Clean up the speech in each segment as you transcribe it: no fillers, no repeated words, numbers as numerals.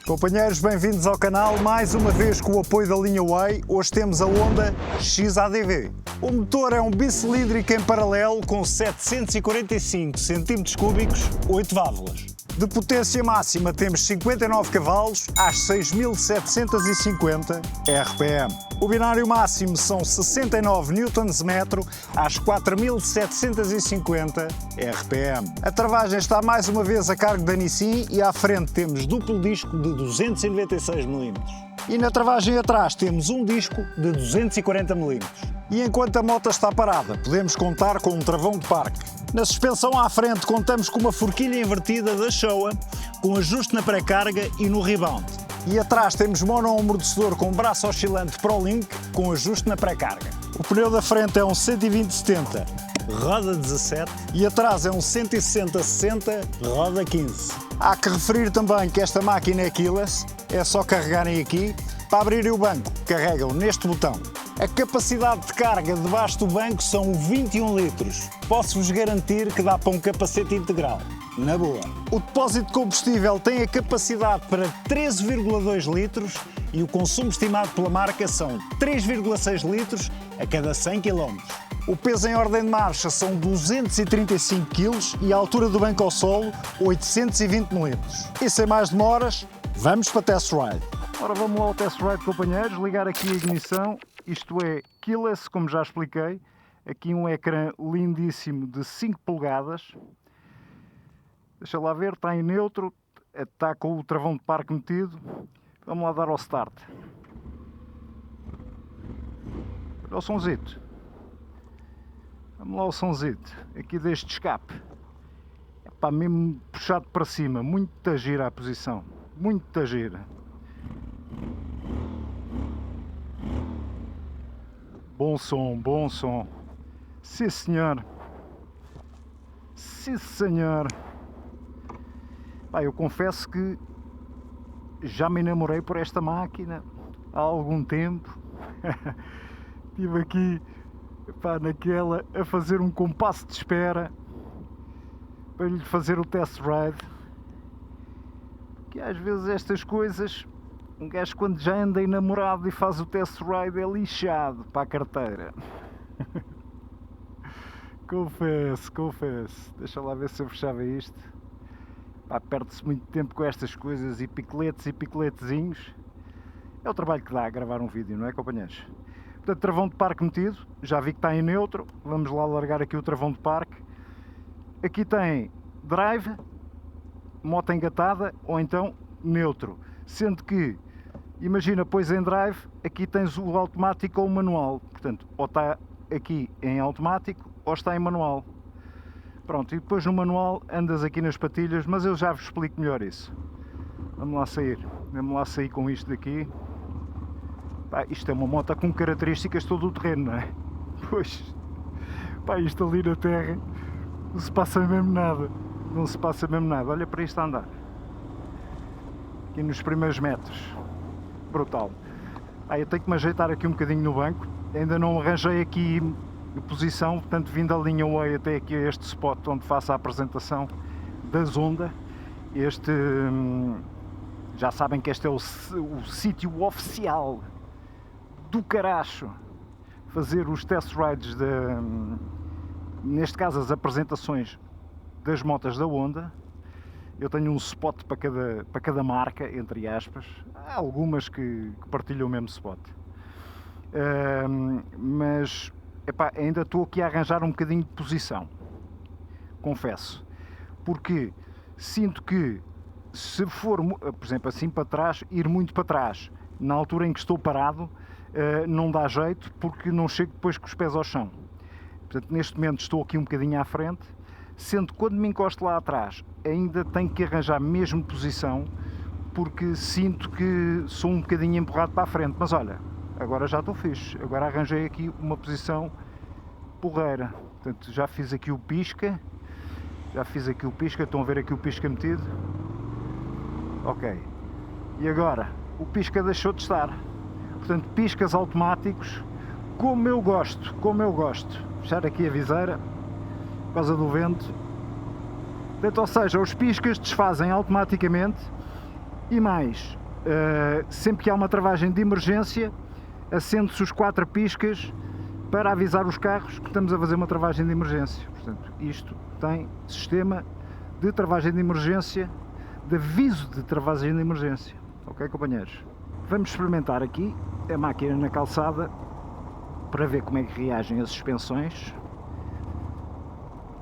Companheiros, bem-vindos ao canal, mais uma vez com o apoio da linha Way. Hoje temos a Honda XADV. O motor é um bicilíndrico em paralelo com 745 cm3, 8 válvulas. De potência máxima temos 59 cavalos às 6.750 RPM. O binário máximo são 69 Nm às 4.750 RPM. A travagem está mais uma vez a cargo da Nissin e à frente temos duplo disco de 296 mm. E na travagem atrás temos um disco de 240 mm. E enquanto a moto está parada, podemos contar com um travão de parque. Na suspensão à frente contamos com uma forquilha invertida da Showa, com ajuste na pré-carga e no rebound. E atrás temos mono-amortecedor com braço oscilante ProLink, com ajuste na pré-carga. O pneu da frente é um 120/70, roda 17, e atrás é um 160/60, roda 15. Há que referir também que esta máquina é keyless, é só carregarem aqui. Para abrirem o banco, carregam neste botão. A capacidade de carga debaixo do banco são 21 litros. Posso-vos garantir que dá para um capacete integral. Na boa. O depósito de combustível tem a capacidade para 13,2 litros e o consumo estimado pela marca são 3,6 litros a cada 100 km. O peso em ordem de marcha são 235 kg e a altura do banco ao solo 820 mm. E sem mais demoras, vamos para test ride. Ora, vamos lá ao test ride, companheiros, ligar aqui a ignição. Isto é keyless, como já expliquei. Aqui um ecrã lindíssimo de 5 polegadas. Deixa lá ver, está em neutro, está com o travão de parque metido. Vamos lá dar ao start. Olha o sonzito. Vamos lá ao sonzito, aqui deste escape. É pá, mesmo puxado para cima, muita gira a posição, muita gira. Bom som, bom som. Sim senhor. Sim senhor. Pá, eu confesso que já me enamorei por esta máquina há algum tempo. Estive aqui, pá, naquela a fazer um compasso de espera para lhe fazer o test ride. Que às vezes estas coisas, um gajo quando já anda enamorado e faz o test ride é lixado para a carteira. Confesso. Deixa lá ver se eu fechava isto. Pá, perde-se muito tempo com estas coisas e picoletezinhos. É o trabalho que dá a gravar um vídeo, não é, companheiros? Portanto, travão de parque metido, já vi que está em neutro. Vamos lá largar aqui o travão de parque. Aqui tem drive, moto engatada ou então neutro. Sendo que, imagina, pois em drive, aqui tens o automático ou o manual. Portanto, ou está aqui em automático ou está em manual. Pronto, e depois no manual andas aqui nas patilhas, mas eu já vos explico melhor isso. Vamos lá sair com isto daqui. Pá, isto é uma moto com características todo o terreno, não é? Pois, pá, isto ali na terra não se passa mesmo nada. Não se passa mesmo nada. Olha para isto a andar. Aqui nos primeiros metros. Brutal. Eu tenho que me ajeitar aqui um bocadinho no banco. Ainda não arranjei aqui a posição, portanto vim da linha Way até aqui a este spot onde faço a apresentação da Honda. Este, já sabem que este é o sítio oficial do caracho. Fazer os test rides, neste caso as apresentações das motas da Honda. Eu tenho um spot para cada marca, entre aspas. Há algumas que partilham o mesmo spot. Mas epá, ainda estou aqui a arranjar um bocadinho de posição. Confesso. Porque sinto que se for, por exemplo, assim para trás, ir muito para trás, na altura em que estou parado, não dá jeito porque não chego depois com os pés ao chão. Portanto, neste momento estou aqui um bocadinho à frente. Sendo que quando me encosto lá atrás ainda tenho que arranjar mesmo posição porque sinto que sou um bocadinho empurrado para a frente, mas olha, agora já estou fixe, agora arranjei aqui uma posição porreira. Portanto, já fiz aqui o pisca, estão a ver aqui o pisca metido, ok, e agora o pisca deixou de estar, portanto piscas automáticos, como eu gosto, fechar aqui a viseira por causa do vento. Portanto, ou seja, os piscas desfazem automaticamente E mais, sempre que há uma travagem de emergência, acende-se os 4 piscas para avisar os carros que estamos a fazer uma travagem de emergência. Portanto, isto tem sistema de travagem de emergência, de aviso de travagem de emergência. Ok, companheiros? Vamos experimentar aqui a máquina na calçada para ver como é que reagem as suspensões.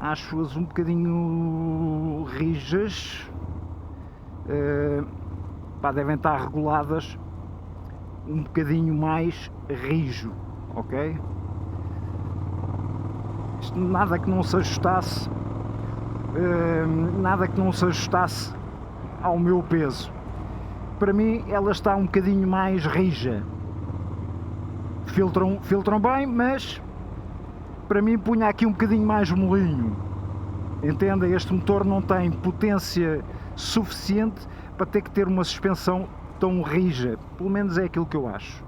Acho-as um bocadinho rijas, devem estar reguladas um bocadinho mais rijo, ok? Isto, nada que não se ajustasse, ao meu peso. Para mim ela está um bocadinho mais rija. Filtram bem, mas para mim punha aqui um bocadinho mais molinho. Entenda, este motor não tem potência suficiente para ter que ter uma suspensão tão rija. Pelo menos é aquilo que eu acho.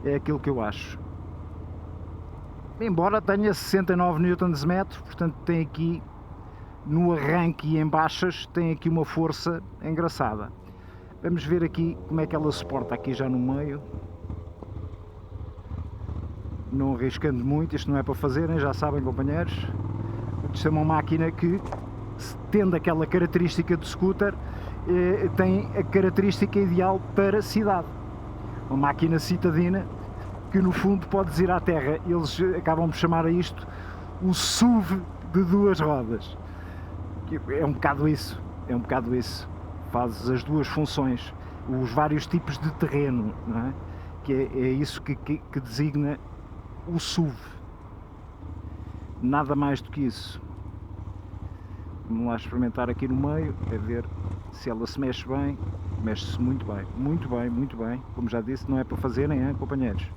É aquilo que eu acho. Embora tenha 69 Nm, portanto tem aqui no arranque e em baixas tem aqui uma força engraçada. Vamos ver aqui como é que ela suporta aqui já no meio. Não arriscando muito, isto não é para fazerem, já sabem, companheiros. Isto é uma máquina que, tendo aquela característica de scooter, tem a característica ideal para cidade. Uma máquina citadina que no fundo podes ir à terra. Eles acabam de chamar a isto o SUV de 2 rodas. É um bocado isso, Fazes as 2 funções, os vários tipos de terreno, não é? Que é isso que designa o SUV. Nada mais do que isso. Vamos lá experimentar aqui no meio, a ver se ela se mexe bem. Mexe-se muito bem, muito bem, muito bem. Como já disse, não é para fazerem, hein, companheiros?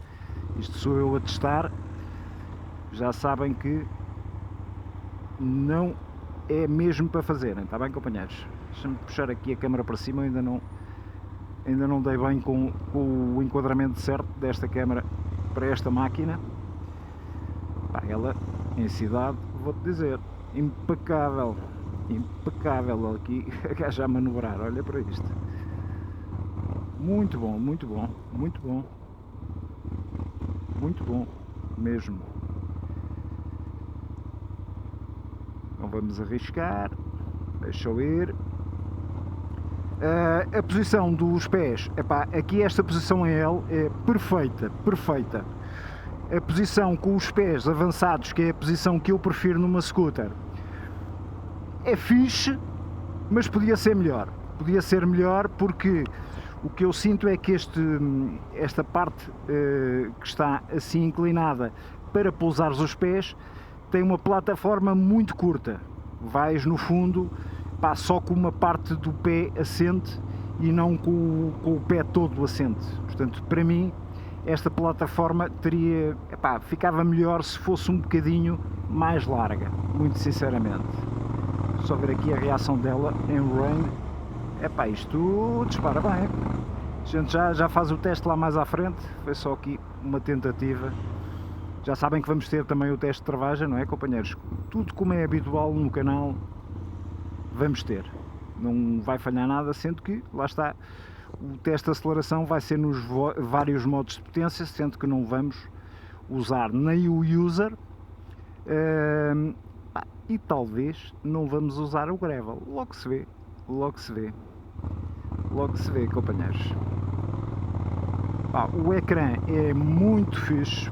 Isto sou eu a testar. Já sabem que não é mesmo para fazerem, está bem, companheiros? Deixa-me puxar aqui a câmera para cima, ainda não dei bem com o enquadramento certo desta câmera para esta máquina. Ela em cidade, vou-te dizer, impecável aqui, a gaja a manobrar, olha para isto. Muito bom mesmo. Não vamos arriscar, deixa eu ir. A posição dos pés, aqui esta posição em L é perfeita. A posição com os pés avançados, que é a posição que eu prefiro numa scooter, é fixe, mas podia ser melhor. Porque o que eu sinto é que esta parte que está assim inclinada para pousar os pés tem uma plataforma muito curta. Vais no fundo só com uma parte do pé assente e não com o pé todo assente. Portanto, para mim, esta plataforma ficava melhor se fosse um bocadinho mais larga, muito sinceramente. Só ver aqui a reação dela em rain. Isto dispara bem. A gente já faz o teste lá mais à frente, foi só aqui uma tentativa. Já sabem que vamos ter também o teste de travagem, não é, companheiros? Tudo como é habitual no canal, vamos ter. Não vai falhar nada, sendo que, lá está, o teste de aceleração vai ser nos vários modos de potência, sendo que não vamos usar nem o user e talvez não vamos usar o gravel. Logo se vê, companheiros. O ecrã é muito fixe,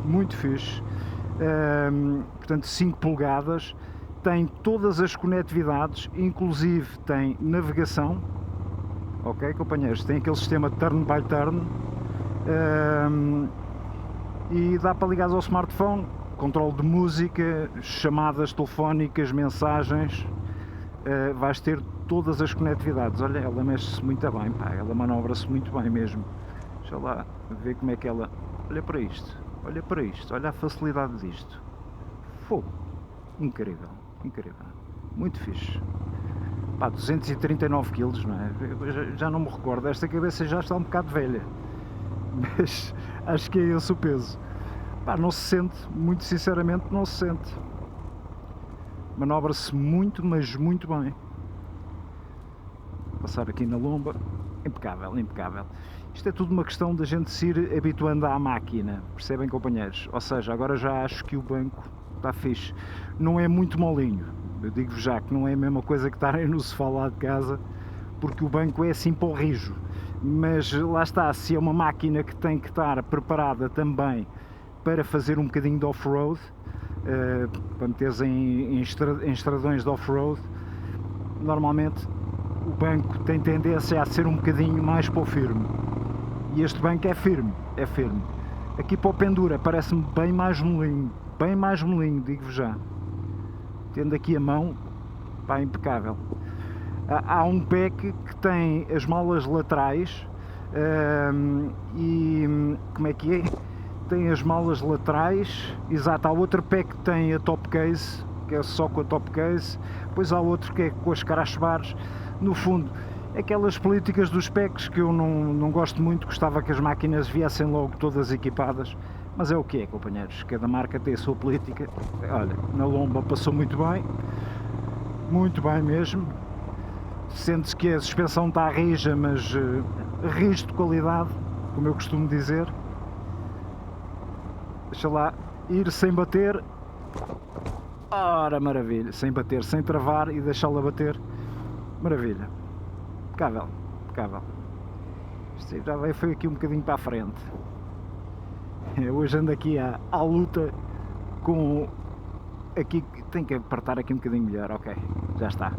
portanto 5 polegadas, tem todas as conectividades, inclusive tem navegação, ok, companheiros? Tem aquele sistema turn by turn, e dá para ligar ao smartphone, controle de música, chamadas telefónicas, mensagens, vais ter todas as conectividades. Olha, ela mexe-se muito bem, ela manobra-se muito bem mesmo. Deixa lá ver como é que ela... Olha para isto, olha a facilidade disto. Fogo, incrível, muito fixe. 239 kg, não é? Eu já não me recordo, esta cabeça já está um bocado velha, mas acho que é esse o peso. Não se sente, muito sinceramente não se sente. Manobra-se muito, mas muito bem. passar aqui na lomba, impecável, impecável. Isto é tudo uma questão da gente se ir habituando à máquina, percebem, companheiros? Ou seja, agora já acho que o banco está fixe, não é muito molinho, eu digo-vos já que não é a mesma coisa que estarem no sofá lá de casa, porque o banco é assim para o rijo, mas lá está, se é uma máquina que tem que estar preparada também para fazer um bocadinho de off-road, para meteres em estradões de off-road, normalmente o banco tem tendência a ser um bocadinho mais para o firme, e este banco é firme, é firme. Aqui para o pendura parece-me bem mais molinho, digo-vos já. Tendo aqui a mão, pá, impecável. Há um pack que tem as molas laterais e como é que é? Tem as molas laterais, exato, há outro pack que tem a top case, que é só com a top case, depois há outro que é com as crash-bars. No fundo, aquelas políticas dos packs que eu não gosto muito, gostava que as máquinas viessem logo todas equipadas, mas é o que é, companheiros, cada marca tem a sua política. Olha, na lomba passou muito bem mesmo, sente-se que a suspensão está rija, mas rijo de qualidade, como eu costumo dizer. Deixa lá ir sem bater, ora maravilha, sem bater, sem travar e deixá-la bater, maravilha, impecável, impecável. Isto já foi aqui um bocadinho para a frente. Hoje ando aqui à luta com aqui, tenho que apertar aqui um bocadinho melhor, ok, já está.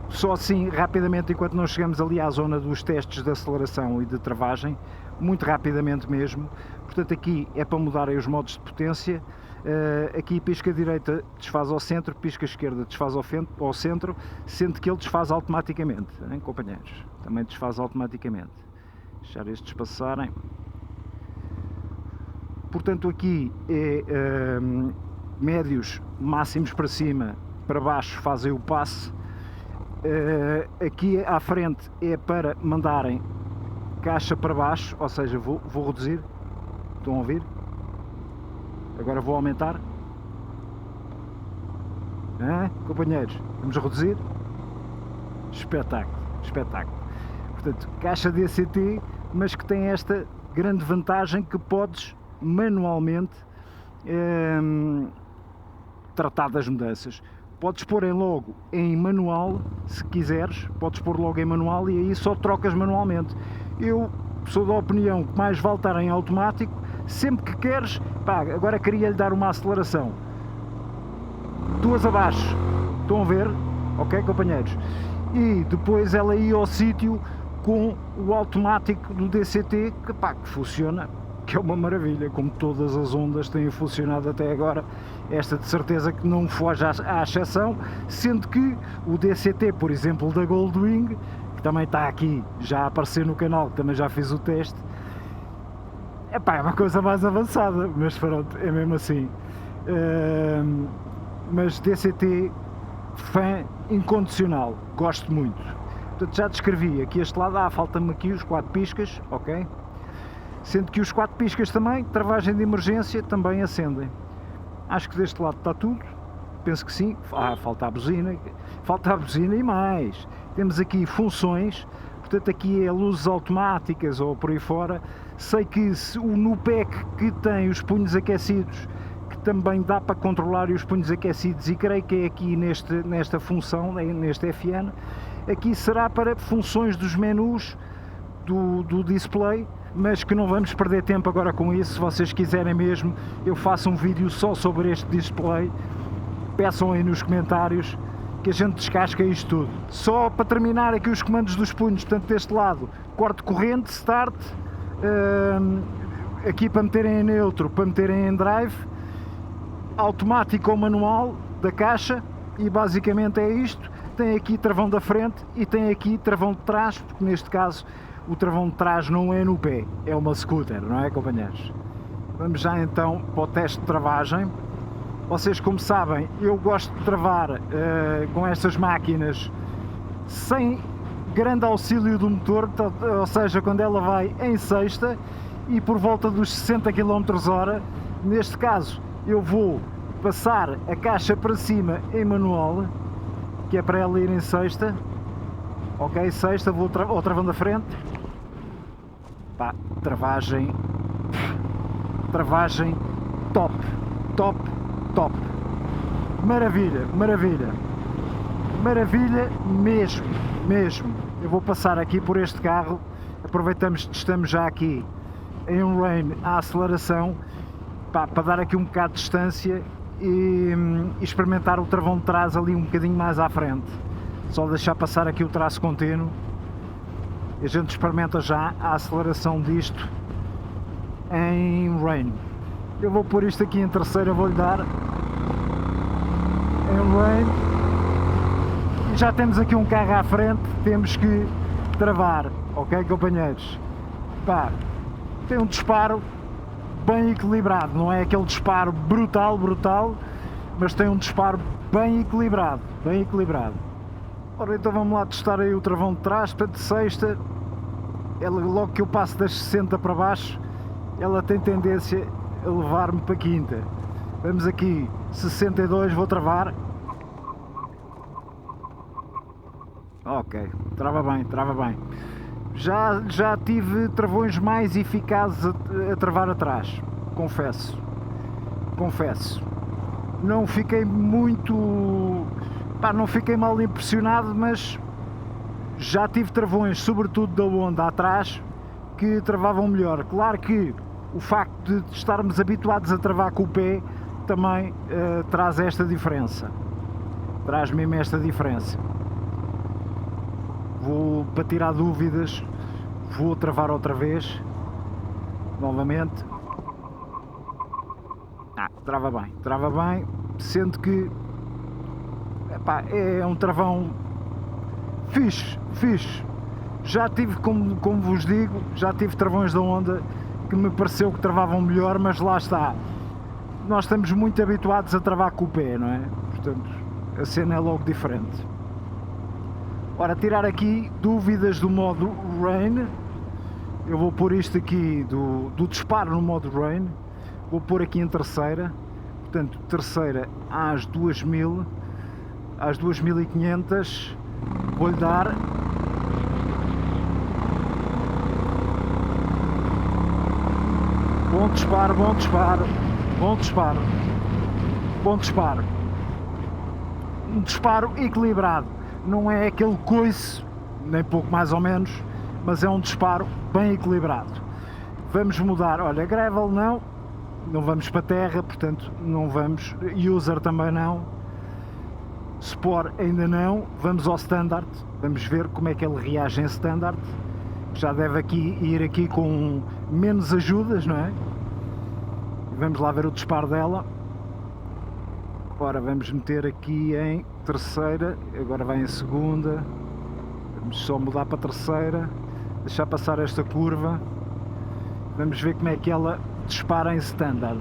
Só assim, rapidamente, enquanto não chegamos ali à zona dos testes de aceleração e de travagem, muito rapidamente mesmo. Portanto, aqui é para mudarem os modos de potência. Aqui pisca direita desfaz ao centro, pisca esquerda desfaz ao centro, sendo que ele desfaz automaticamente, hein, companheiros? Também desfaz automaticamente. Deixar estes passarem. Portanto, aqui é médios, máximos para cima, para baixo fazem o passe. Aqui à frente é para mandarem caixa para baixo, ou seja, vou reduzir, estão a ouvir? Agora vou aumentar. Companheiros, vamos reduzir. Espetáculo, espetáculo. Portanto, caixa DCT, mas que tem esta grande vantagem que podes manualmente tratar das mudanças. Podes pôr logo em manual, se quiseres, podes pôr logo em manual e aí só trocas manualmente. Eu sou da opinião que mais vale estar em automático, sempre que queres, pá, agora queria-lhe dar uma aceleração. Duas abaixo, estão a ver? Ok, companheiros? E depois ela ia ao sítio com o automático do DCT, que, pá, que funciona, que é uma maravilha, como todas as ondas têm funcionado até agora. Esta de certeza que não foge à exceção, sendo que o DCT, por exemplo, da Goldwing, que também está aqui já a aparecer no canal, que também já fiz o teste, epá, é uma coisa mais avançada, mas pronto, é mesmo assim. Mas DCT, fã incondicional, gosto muito. Portanto, já descrevi aqui este lado, falta-me aqui os 4 piscas, ok? Sendo que os 4 piscas também, travagem de emergência, também acendem. Acho que deste lado está tudo, penso que sim. Falta a buzina e mais. Temos aqui funções, portanto aqui é luzes automáticas ou por aí fora. Sei que o NUPEC que tem os punhos aquecidos, que também dá para controlar os punhos aquecidos, e creio que é aqui nesta função, neste FN, aqui será para funções dos menus do display, mas que não vamos perder tempo agora com isso. Se vocês quiserem mesmo, eu faço um vídeo só sobre este display, peçam aí nos comentários que a gente descasca isto tudo. Só para terminar aqui os comandos dos punhos, portanto deste lado, corte corrente, start, aqui para meterem em neutro, para meterem em drive, automático ou manual da caixa, e basicamente é isto. Tem aqui travão da frente e tem aqui travão de trás, porque neste caso o travão de trás não é no pé, é uma scooter, não é, companheiros? Vamos já então para o teste de travagem. Vocês, como sabem, eu gosto de travar com estas máquinas sem grande auxílio do motor, ou seja, quando ela vai em sexta e por volta dos 60 km/h. Neste caso eu vou passar a caixa para cima em manual que é para ela ir em sexta. Ok, sexta, vou ao travão da frente. Pá, travagem top, top, top. Maravilha, maravilha, maravilha mesmo, mesmo. Eu vou passar aqui por este carro, aproveitamos que estamos já aqui em um rain à aceleração, pá, para dar aqui um bocado de distância e experimentar o travão de trás ali um bocadinho mais à frente. Só deixar passar aqui o traço contínuo e a gente experimenta já a aceleração disto em rain. Eu vou pôr isto aqui em terceira, vou-lhe dar em rain e já temos aqui um carro à frente, temos que travar, ok, companheiros? Pá, tem um disparo bem equilibrado, não é aquele disparo brutal, mas tem um disparo bem equilibrado, bem equilibrado. Ora, então vamos lá testar aí o travão de trás. Para de sexta, ela, logo que eu passo das 60 para baixo, ela tem tendência a levar-me para quinta. Vamos aqui, 62, vou travar. Ok, trava bem, trava bem. Já tive travões mais eficazes a travar atrás, confesso. Não fiquei muito... Pá, não fiquei mal impressionado, mas já tive travões, sobretudo da Honda atrás, que travavam melhor. Claro que o facto de estarmos habituados a travar com o pé também traz esta diferença. Traz mesmo esta diferença. Vou, para tirar dúvidas, vou travar outra vez, novamente. Trava bem, sendo que epá, é um travão fixe. Já tive, como vos digo, já tive travões da Honda que me pareceu que travavam melhor, mas lá está. Nós estamos muito habituados a travar com o pé, não é? Portanto, a cena é logo diferente. Ora, tirar aqui dúvidas do modo Rain. Eu vou pôr isto aqui do disparo no modo Rain. Vou pôr aqui em terceira. Portanto, terceira às 2000, às 2500. Vou-lhe dar. Bom disparo. Um disparo equilibrado. Não é aquele coice, nem pouco mais ou menos, mas é um disparo bem equilibrado. Vamos mudar, olha, gravel não vamos para terra, portanto não vamos, user também não, sport ainda não, vamos ao standard, vamos ver como é que ele reage em standard, já deve ir aqui com menos ajudas, não é? Vamos lá ver o disparo dela. Ora, vamos meter aqui em terceira, agora vai em segunda, vamos só mudar para terceira, deixar passar esta curva, vamos ver como é que ela dispara em standard.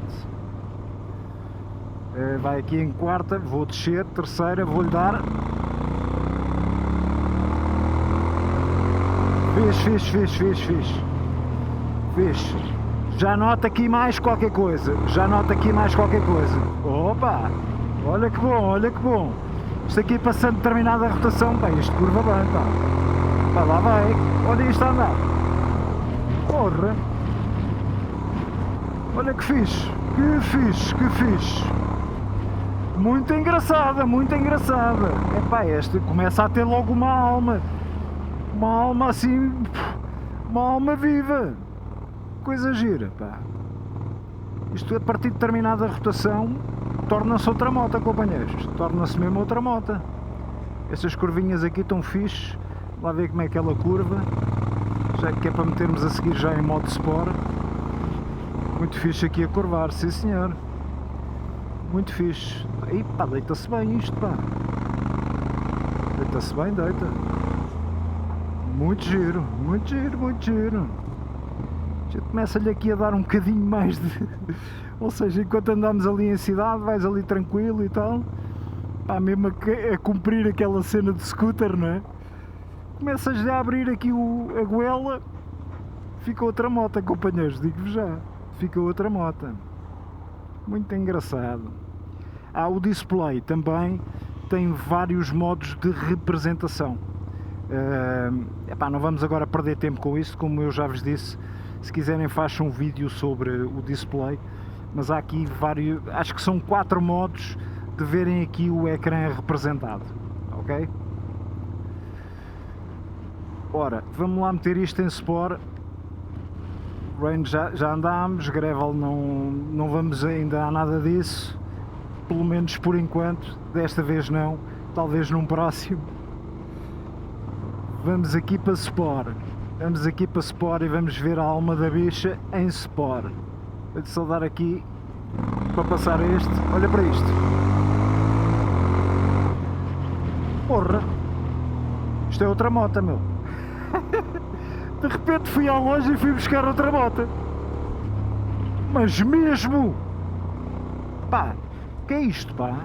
Vai aqui em quarta, vou descer, terceira, vou-lhe dar. Fiz. Já nota aqui mais qualquer coisa, Opa! Olha que bom. Isto aqui passando determinada rotação, bem, isto curva bem, pá. Pá, lá vai. Olha isto a andar. Porra. Olha que fixe. Muito engraçada. Epá, esta começa a ter logo uma alma assim, uma alma viva. Coisa gira, pá. Isto a partir de determinada rotação torna-se outra moto, companheiros. Torna-se mesmo outra moto. Essas curvinhas aqui estão fixe. Lá ver como é que ela curva. Já que é para metermos a seguir já em modo Sport. Muito fixe aqui a curvar, sim senhor. Muito fixe. Aí pá, deita-se bem isto, pá. Deita-se bem, deita. Muito giro. A gente começa-lhe aqui a dar um bocadinho mais de... Ou seja, enquanto andamos ali em cidade, vais ali tranquilo e tal, pá, mesmo a cumprir aquela cena de scooter, não é? Começas a abrir aqui a goela, fica outra moto, companheiros, digo-vos já, fica outra moto. Muito engraçado. O display também tem vários modos de representação. Não vamos agora perder tempo com isso, como eu já vos disse, se quiserem façam um vídeo sobre o display, mas há aqui vários, acho que são 4 modos de verem aqui o ecrã representado, ok? Ora, vamos lá meter isto em Sport. Rain já andámos, Gravel não vamos ainda a nada disso, pelo menos por enquanto, desta vez não, talvez num próximo. Vamos aqui para Sport, e vamos ver a alma da bicha em Sport. Vou só dar aqui para passar este, olha para isto. Porra, isto é outra moto, meu. De repente fui à loja e fui buscar outra moto. Mas mesmo, pá, que é isto, pá?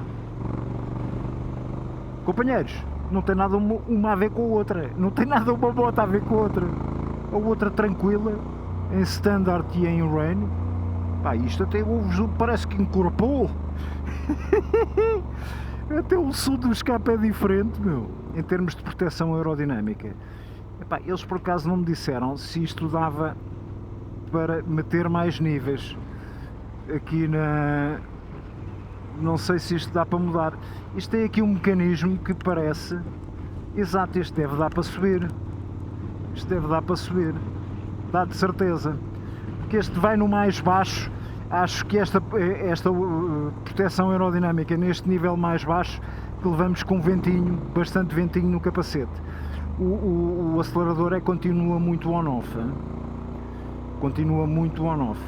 Companheiros, não tem nada uma a ver com a outra, não tem nada uma moto a ver com a outra. A outra tranquila, em standard e em rain. Pá, isto até parece que encorpou. Até o som do escape é diferente, meu, em termos de proteção aerodinâmica. Epá, eles por acaso não me disseram se isto dava para meter mais níveis aqui na... Não sei se isto dá para mudar. Isto tem aqui um mecanismo que parece... Exato, este deve dar para subir. Isto deve dar para subir. Dá de certeza. Porque este vai no mais baixo. Acho que esta proteção aerodinâmica neste nível mais baixo que levamos com ventinho, bastante ventinho no capacete. O acelerador continua muito on-off. Continua muito on-off.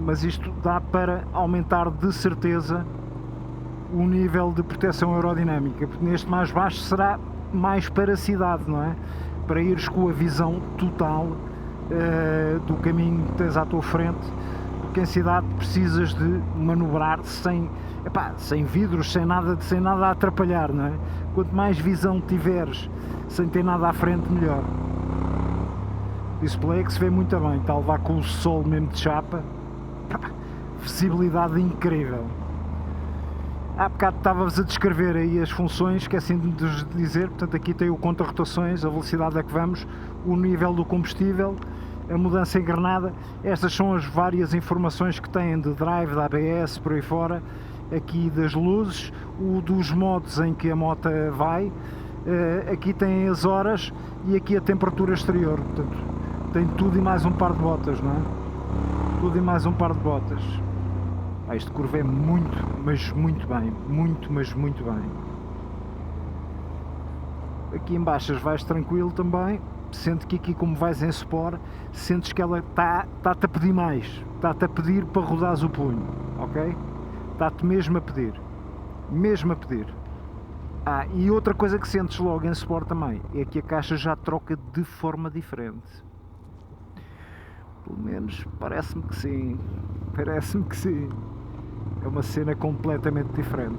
Mas isto dá para aumentar de certeza o nível de proteção aerodinâmica, porque neste mais baixo será mais para a cidade, não é? Para ires com a visão total do caminho que tens à tua frente, porque em cidade precisas de manobrar sem vidros, sem nada a atrapalhar, não é? Quanto mais visão tiveres sem ter nada à frente, melhor. O display é que se vê muito bem, está a levar com o sol mesmo de chapa. Visibilidade incrível. Há bocado estava-vos a descrever aí as funções, esqueci-me de dizer, portanto aqui tem o conta-rotações, a velocidade a que vamos, o nível do combustível, a mudança em engrenada. Estas são as várias informações que têm de drive, da ABS, por aí fora, aqui das luzes, o dos modos em que a moto vai, aqui tem as horas e aqui a temperatura exterior, portanto tem tudo e mais um par de botas, não é? Tudo e mais um par de botas. Este curva é muito, mas muito bem, mas muito bem. Aqui em baixas vais tranquilo também, sendo que aqui como vais em Sport, sentes que ela está-te a pedir mais, está-te a pedir para rodares o punho, ok? Está-te mesmo a pedir, e outra coisa que sentes logo em Sport também, é que a caixa já troca de forma diferente. Pelo menos parece-me que sim, é uma cena completamente diferente.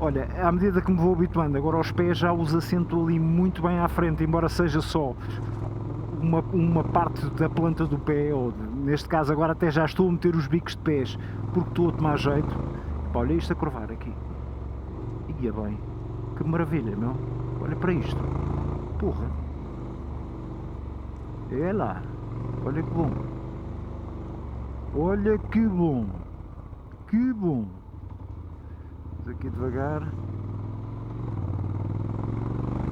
Olha, à medida que me vou habituando, agora aos pés já os assento ali muito bem à frente, embora seja só uma parte da planta do pé, ou neste caso agora até já estou a meter os bicos de pés, porque estou a tomar jeito. Pá, olha isto a curvar aqui, ia bem, que maravilha, meu, olha para isto, porra, é lá, olha que bom, olha que bom. Que bom! Vamos aqui devagar.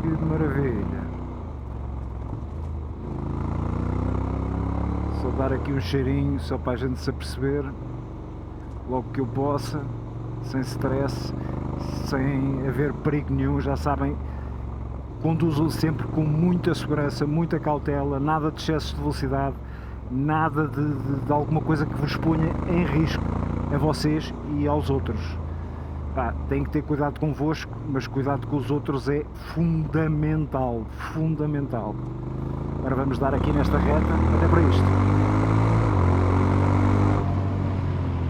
Que maravilha! Só dar aqui um cheirinho, só para a gente se aperceber, logo que eu possa, sem stress, sem haver perigo nenhum. Já sabem, conduzam sempre com muita segurança, muita cautela, nada de excesso de velocidade, nada de alguma coisa que vos ponha em risco a vocês e aos outros. Pá, tem que ter cuidado convosco, mas cuidado com os outros é fundamental. Agora vamos dar aqui nesta reta, até para isto.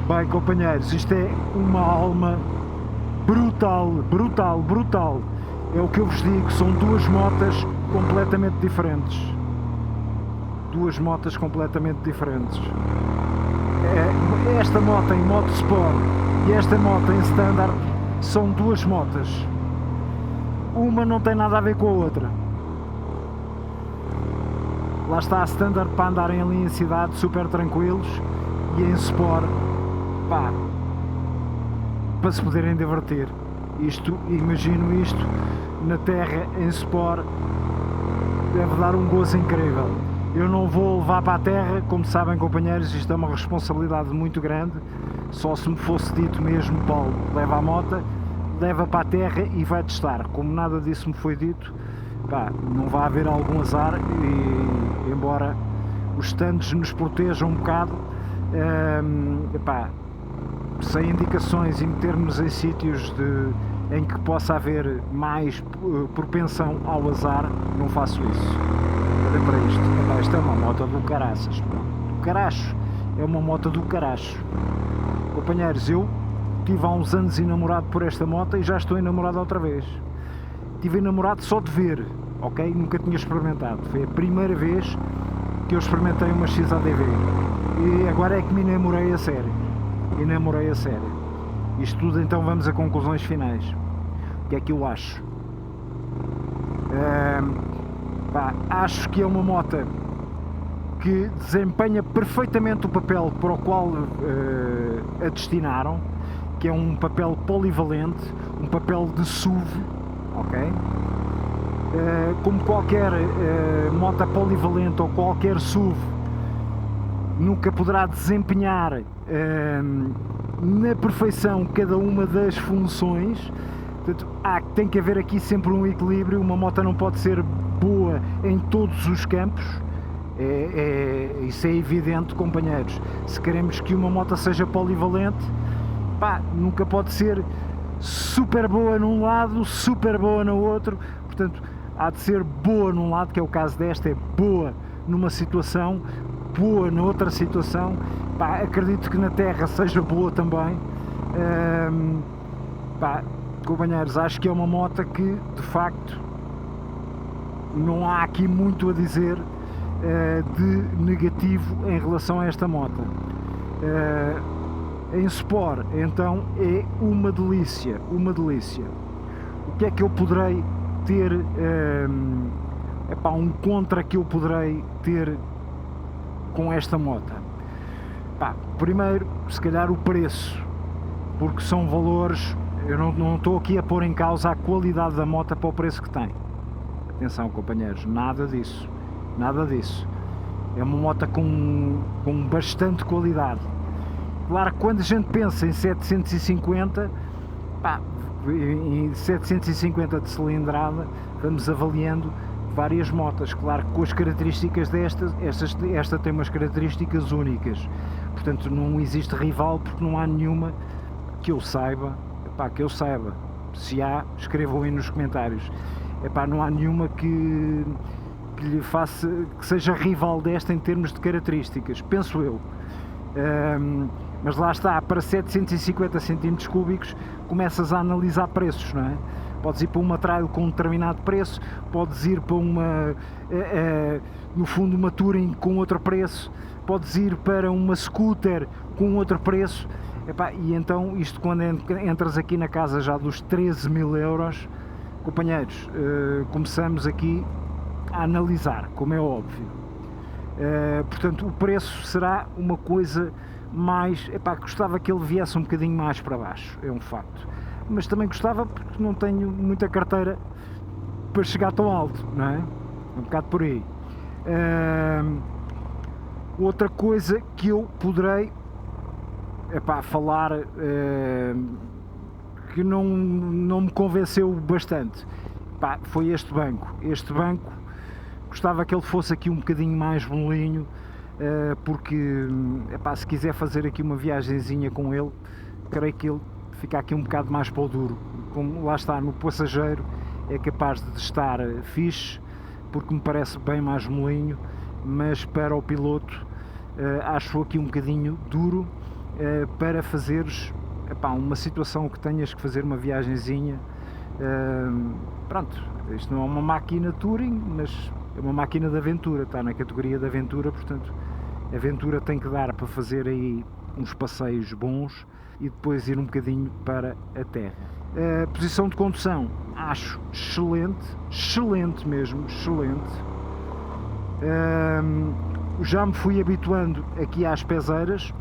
Bem, companheiros, isto é uma alma brutal. É o que eu vos digo, são duas motas completamente diferentes. esta moto em moto Sport e esta moto em Standard são duas motas. Uma não tem nada a ver com a outra. Lá está a Standard para andarem ali em cidade super tranquilos, e em Sport, pá, para se poderem divertir. Imagino isto na terra em Sport, deve dar um gozo incrível. Eu não vou levar para a terra, como sabem, companheiros, isto é uma responsabilidade muito grande. Só se me fosse dito mesmo: Paulo, leva a moto, leva para a terra e vai testar. Como nada disso me foi dito, pá, não vai haver algum azar, e embora os stands nos protejam um bocado, pá, sem indicações e metermos em sítios em que possa haver mais propensão ao azar, não faço isso. Olha para isto. Epá, isto é uma moto do caraças, do caracho. É uma moto do caracho. Companheiros, eu tive há uns anos enamorado por esta moto e já estou enamorado outra vez. Tive enamorado só de ver, ok? Nunca tinha experimentado. Foi a primeira vez que eu experimentei uma XADV. E agora é que me enamorei a sério. Enamorei a sério. Isto tudo, então vamos a conclusões finais. O que é que eu acho? Pá, acho que é uma moto que desempenha perfeitamente o papel para o qual a destinaram, que é um papel polivalente, um papel de SUV, ok? Como qualquer moto polivalente ou qualquer SUV, nunca poderá desempenhar na perfeição cada uma das funções. Portanto, tem que haver aqui sempre um equilíbrio. Uma moto não pode ser boa em todos os campos, isso é evidente, companheiros. Se queremos que uma moto seja polivalente, pá, nunca pode ser super boa num lado, super boa no outro. Portanto, há de ser boa num lado, que é o caso desta, é boa numa situação, boa na outra situação. Pá, acredito que na terra seja boa também. Pá, companheiros, acho que é uma moto que, de facto, não há aqui muito a dizer de negativo em relação a esta moto. Em Sport, então, é uma delícia, uma delícia. O que é que eu poderei ter, um contra que eu poderei ter com esta moto? Pá, primeiro, se calhar o preço, porque são valores. Eu não estou aqui a pôr em causa a qualidade da moto para o preço que tem. Atenção, companheiros, nada disso, nada disso. É uma moto com bastante qualidade. Claro que quando a gente pensa em 750, pá, em 750 de cilindrada, vamos avaliando várias motas. Claro que com as características esta tem umas características únicas. Portanto, não existe rival, porque não há nenhuma que eu saiba. Epá, que eu saiba. Se há, escrevam aí nos comentários. Epá, não há nenhuma que lhe faça, que seja rival desta em termos de características, penso eu. Mas lá está, para 750 cm3 começas a analisar preços, não é? Podes ir para uma trail com um determinado preço, podes ir para uma, no fundo, uma touring com outro preço, podes ir para uma scooter com outro preço. Epá, e então isto, quando entras aqui na casa já dos 13.000 euros, companheiros, começamos aqui a analisar, como é óbvio. Portanto, o preço será uma coisa mais... Epá, gostava que ele viesse um bocadinho mais para baixo, é um facto. Mas também gostava, porque não tenho muita carteira para chegar tão alto, não é? Um bocado por aí. Outra coisa que eu poderei falar, que não me convenceu bastante, foi este banco. Este banco, gostava que ele fosse aqui um bocadinho mais molinho, porque se quiser fazer aqui uma viagenzinha com ele, creio que ele fica aqui um bocado mais para o duro. Como lá está, no passageiro é capaz de estar fixe, porque me parece bem mais molinho, mas para o piloto acho aqui um bocadinho duro, para fazeres uma situação que tenhas que fazer uma viagenzinha. Pronto, isto não é uma máquina touring, mas é uma máquina de aventura, está na categoria de aventura, portanto A Ventura tem que dar para fazer aí uns passeios bons e depois ir um bocadinho para a terra. A posição de condução acho excelente mesmo, excelente. Já me fui habituando aqui às peseiras,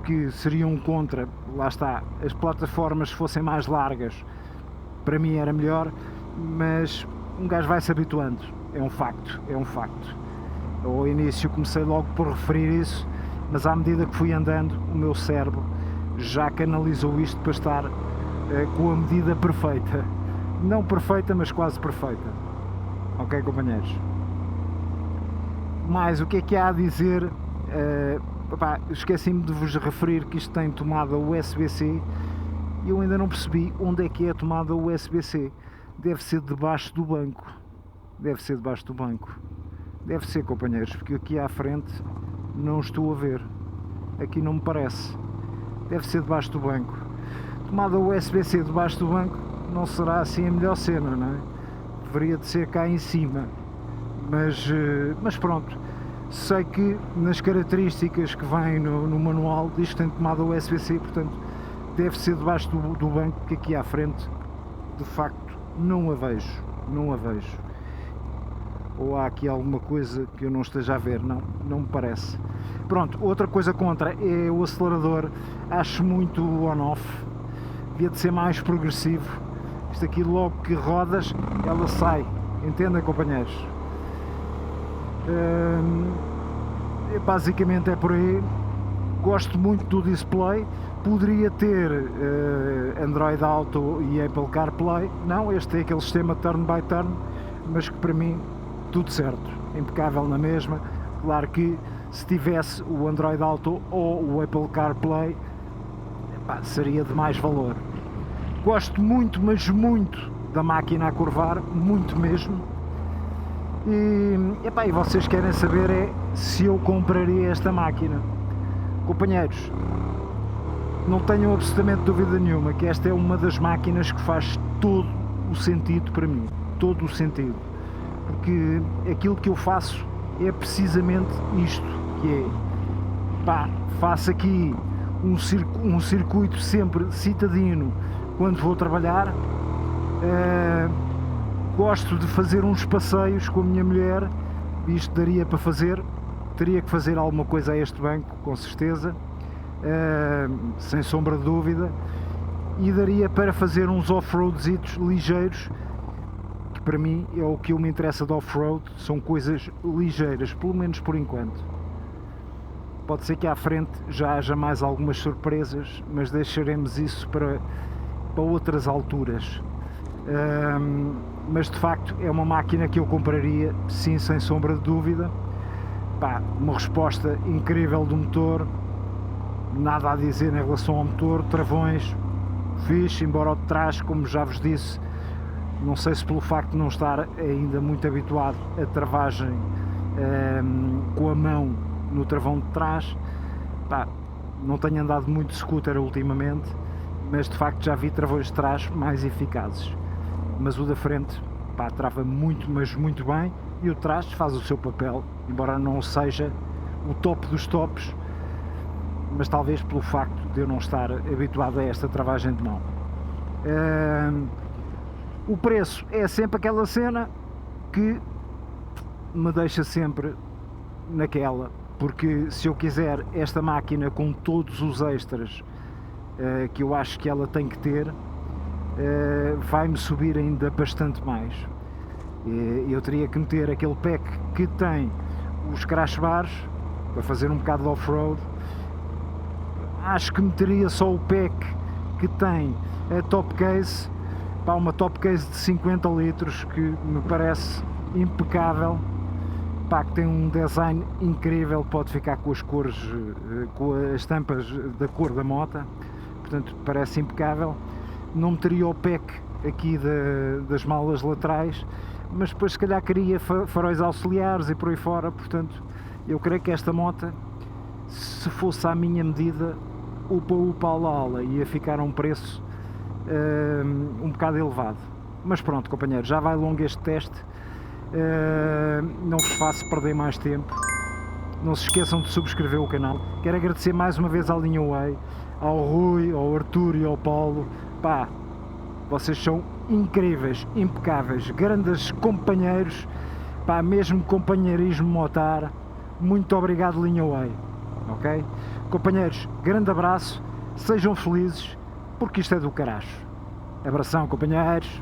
que seriam contra, lá está, as plataformas se fossem mais largas, para mim era melhor, mas um gajo vai se habituando, é um facto. Ao início comecei logo por referir isso, mas à medida que fui andando, o meu cérebro já canalizou isto para estar com a medida perfeita. Não perfeita, mas quase perfeita. Ok, companheiros? Mais, o que há a dizer? Esqueci-me de vos referir que isto tem tomada USB-C e eu ainda não percebi onde é que é a tomada USB-C. Deve ser debaixo do banco. Deve ser, companheiros, porque aqui à frente não estou a ver. Aqui não me parece. Deve ser debaixo do banco. Tomada USB-C debaixo do banco não será assim a melhor cena, não é? Deveria de ser cá em cima. Mas pronto. Sei que nas características que vêm no manual diz que tem tomada USB-C, portanto deve ser debaixo do banco, que aqui à frente de facto não a vejo. Ou há aqui alguma coisa que eu não esteja a ver? Não me parece. Pronto, outra coisa contra é o acelerador, acho muito on-off, devia de ser mais progressivo. Isto aqui logo que rodas, ela sai, entendem, companheiros? Basicamente é por aí. Gosto muito do display. Poderia ter Android Auto e Apple CarPlay. Não, este é aquele sistema turn by turn, mas que para mim tudo certo, impecável na mesma. Claro que se tivesse o Android Auto ou o Apple CarPlay, seria de mais valor. Gosto muito, mas muito da máquina a curvar, muito mesmo. E vocês querem saber se eu compraria esta máquina. Companheiros, não tenham absolutamente dúvida nenhuma que esta é uma das máquinas que faz todo o sentido para mim, todo o sentido, porque aquilo que eu faço é precisamente isto, que é, faço aqui um circuito sempre citadino quando vou trabalhar. Gosto de fazer uns passeios com a minha mulher, isto daria para fazer, teria que fazer alguma coisa a este banco, com certeza, sem sombra de dúvida, e daria para fazer uns off-roadzitos ligeiros, que para mim é o que me interessa de off-road, são coisas ligeiras, pelo menos por enquanto. Pode ser que à frente já haja mais algumas surpresas, mas deixaremos isso para outras alturas. Mas de facto é uma máquina que eu compraria, sim, sem sombra de dúvida. Uma resposta incrível do motor, nada a dizer em relação ao motor, travões fixe, embora o de trás, como já vos disse, não sei se pelo facto de não estar ainda muito habituado a travagem com a mão no travão de trás, não tenho andado muito de scooter ultimamente, mas de facto já vi travões de trás mais eficazes. Mas o da frente, trava muito, mas muito bem, e o de trás faz o seu papel, embora não seja o top dos tops, mas talvez pelo facto de eu não estar habituado a esta travagem de mão. O preço é sempre aquela cena que me deixa sempre naquela, porque se eu quiser esta máquina com todos os extras que eu acho que ela tem que ter, vai-me subir ainda bastante mais. Eu teria que meter aquele pack que tem os crash bars para fazer um bocado de off-road. Acho que meteria só o pack que tem a top case, uma top case de 50 litros que me parece impecável, que tem um design incrível, pode ficar com as cores, com as estampas da cor da moto, portanto parece impecável. Não meteria o pack aqui das malas laterais, mas depois se calhar queria faróis auxiliares e por aí fora, portanto eu creio que esta moto, se fosse à minha medida, upa ala ia ficar a um preço um bocado elevado. Mas pronto, companheiros, já vai longo este teste, não vos faço perder mais tempo, Não se esqueçam de subscrever o canal. Quero agradecer mais uma vez à Linha Way, ao Rui, ao Arthur e ao Paulo. Pá, vocês são incríveis, impecáveis, grandes companheiros, pá, mesmo companheirismo motar. Muito obrigado, Linha Way, ok? Companheiros, grande abraço, sejam felizes, porque isto é do caraço. Abração, companheiros.